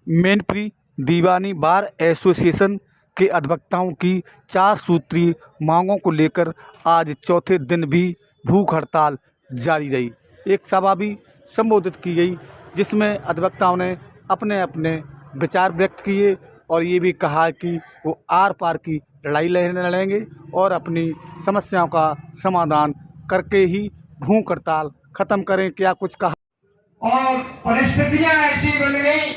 मैनपुरी दीवानी bar association के अधिवक्ताओं की 4 सूत्रीय मांगों को लेकर आज चौथे दिन भी भूख हड़ताल जारी रही। एक सभा भी संबोधित की गई जिसमें अधिवक्ताओं ने अपने अपने विचार व्यक्त किए और ये भी कहा कि वो आर पार की लड़ाई लड़ेंगे और अपनी समस्याओं का समाधान करके ही भूख हड़ताल खत्म करें। क्या कुछ कहा। और परिस्थितियां ऐसी बन गई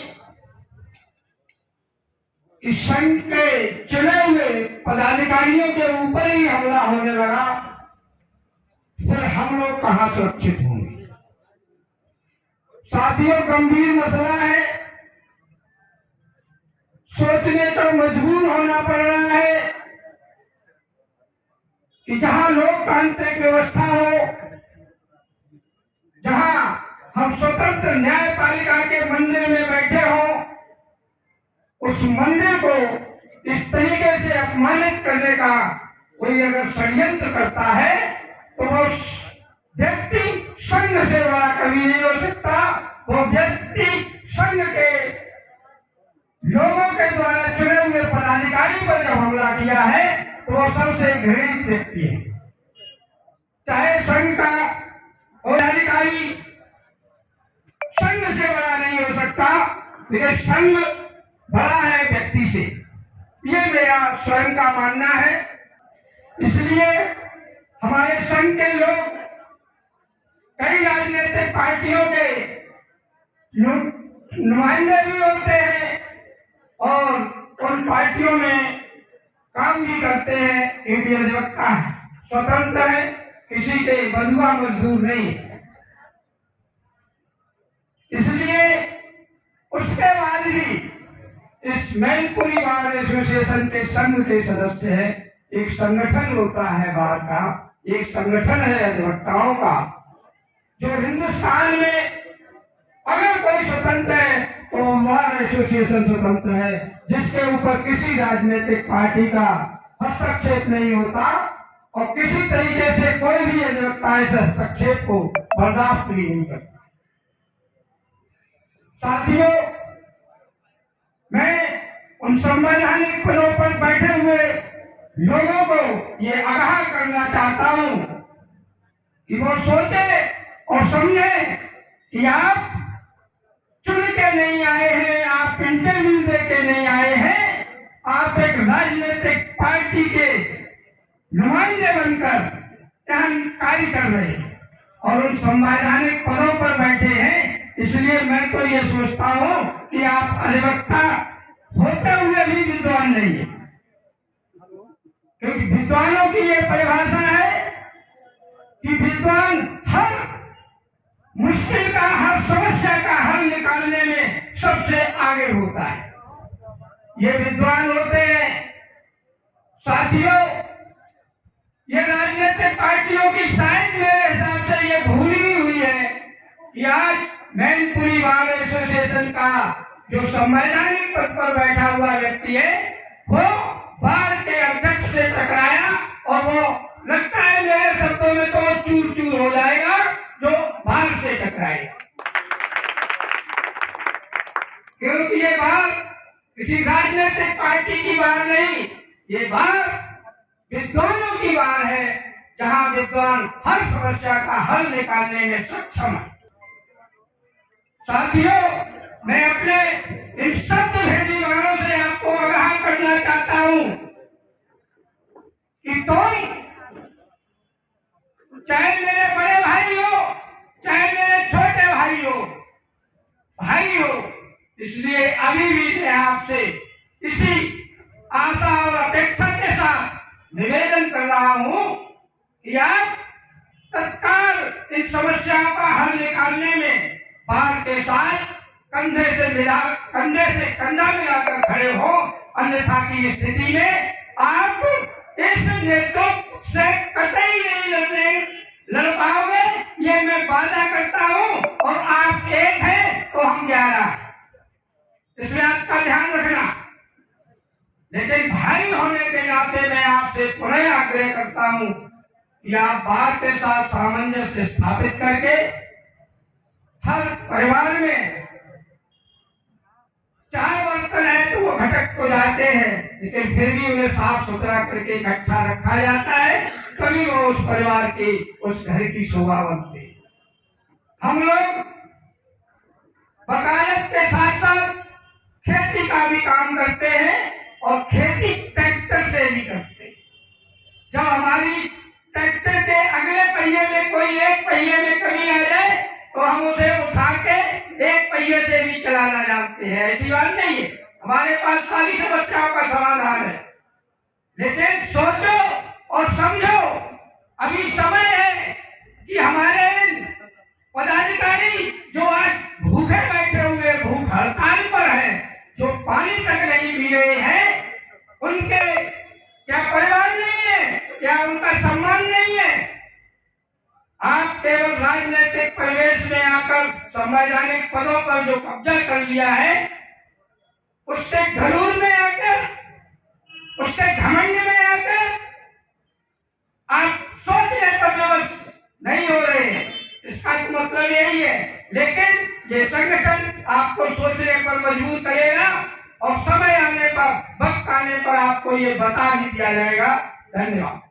कि संघ के चुने हुए पदाधिकारियों के ऊपर ही हमला होने लगा। फिर हम लोग कहां सुरक्षित होंगे। साथियों, गंभीर मसला है, सोचने को मजबूर होना पड़ रहा है कि जहां लोकतांत्रिक व्यवस्था हो, जहां हम स्वतंत्र न्यायपालिका के मंदिर में बैठे हों, उस मंदिर को इस तरीके से अपमानित करने का कोई अगर षड्यंत्र करता है तो वो व्यक्ति संघ से बड़ा कभी नहीं हो सकता। वो व्यक्ति संघ के लोगों के द्वारा चुने हुए पदाधिकारी पर जब हमला किया है तो वो सबसे घृणित व्यक्ति है। चाहे संघ का पदाधिकारी संघ से बड़ा नहीं हो सकता, लेकिन संघ बड़ा है व्यक्ति से, ये मेरा स्वयं का मानना है। इसलिए हमारे संघ के लोग कई राजनीतिक पार्टियों के नुमाइंदे भी होते हैं और उन पार्टियों में काम भी करते हैं, क्योंकि अधिवक्ता है, स्वतंत्र है, किसी के बंधुआ मजदूर नहीं। इसलिए उसके बाद भी इस मैनपुरी बार एसोसिएशन के संघ के सदस्य हैं। एक संगठन होता है बार का, एक संगठन है अधिवक्ताओं का, जो हिंदुस्तान में अगर कोई स्वतंत्र है तो बार एसोसिएशन स्वतंत्र है, जिसके ऊपर किसी राजनीतिक पार्टी का हस्तक्षेप नहीं होता और किसी तरीके से कोई भी अधिवक्ता इस हस्तक्षेप को बर्दाश्त भी नहीं करता। साथियों, मैं उन संवैधानिक पदों पर बैठे हुए लोगों को ये आगाह करना चाहता हूं कि वो सोचे और समझे कि आप चुन के नहीं आए हैं, आप इंटरव्यू दे के नहीं आए हैं, आप एक राजनीतिक पार्टी के नुमाइंदे बनकर यहाँ कार्य कर रहे हैं और उन संवैधानिक पदों पर बैठे हैं। इसलिए मैं तो ये सोचता हूं कि आप अधिवक्ता होते हुए भी विद्वान नहीं है, क्योंकि विद्वानों की ये परिभाषा है कि विद्वान हर मुश्किल का, हर समस्या का हल निकालने में सबसे आगे होता है। ये विद्वान होते हैं। साथियों, ये राजनीतिक पार्टियों की साइंस मेरे हिसाब से ये भूली हुई है कि आज मैनपुरी बार एसोसिएशन का जो संवैधानिक पद पर बैठा हुआ व्यक्ति है वो बार के अध्यक्ष से टकराया और वो लगता है मेरे शब्दों में तो चूर चूर हो जाएगा जो बार से टकराएगा, क्योंकि ये बार किसी राजनीतिक पार्टी की बार नहीं, ये बार विद्वानों की बार है, जहां विद्वान हर समस्या का हल निकालने में सक्षम है। साथियों, मैं अपने इन शब्द भेदी वालों से आपको आगाह करना चाहता हूं कि तुम चाहे मेरे बड़े भाई हो, चाहे मेरे छोटे भाई हो, इसलिए अभी भी मैं आपसे इसी आशा और अपेक्षा के साथ निवेदन कर रहा हूं कि आप तत्काल इन समस्याओं का हल निकालने में बार के साथ कंधे से कंधा मिलाकर खड़े हो, अन्यथा की स्थिति में आप इस नेतृत्व से कतई नहीं लड़ पाओगे, ये मैं वादा करता हूं। और आप एक हैं तो हम 11, इसमें आपका ध्यान रखना। लेकिन भाई होने के नाते मैं आपसे पुनः आग्रह करता हूं कि आप बार के साथ सामंजस्य स्थापित करके हर परिवार में 4 भटक तो जाते हैं, लेकिन फिर भी उन्हें साफ सुथरा करके इकट्ठा रखा जाता है, तभी वो उस परिवार की, उस घर की शोभा बनती है। हम लोग वकालत के साथ साथ खेती का भी काम करते हैं और खेती ट्रैक्टर से भी करते हैं। जब हमारी ट्रैक्टर के अगले पहिए में कोई एक पहिए में कमी आ जाए तो हम उसे उठा के एक पहिए से भी चलाना जानते हैं, ऐसी बात नहीं है। हमारे पास सारी समस्याओं का समाधान है, लेकिन सोचो और समझो, अभी समय है कि हमारे पदाधिकारी जो आज भूखे बैठे हुए, भूख हड़ताल पर है, जो पानी तक नहीं पी रहे हैं, उनके क्या परिवार नहीं है, क्या उनका सम्मान नहीं है? आप केवल राजनीतिक परिवेश में आकर संवैधानिक पदों पर जो कब्जा कर लिया है, उसके घरूर में आकर, उसके घमंड में आकर आप सोचने पर विवश नहीं हो रहे हैं। इसका तो मतलब यही है, लेकिन ये संगठन आपको सोचने पर मजबूर करेगा और समय आने पर, वक्त आने पर आपको ये बता भी दिया जाएगा। धन्यवाद।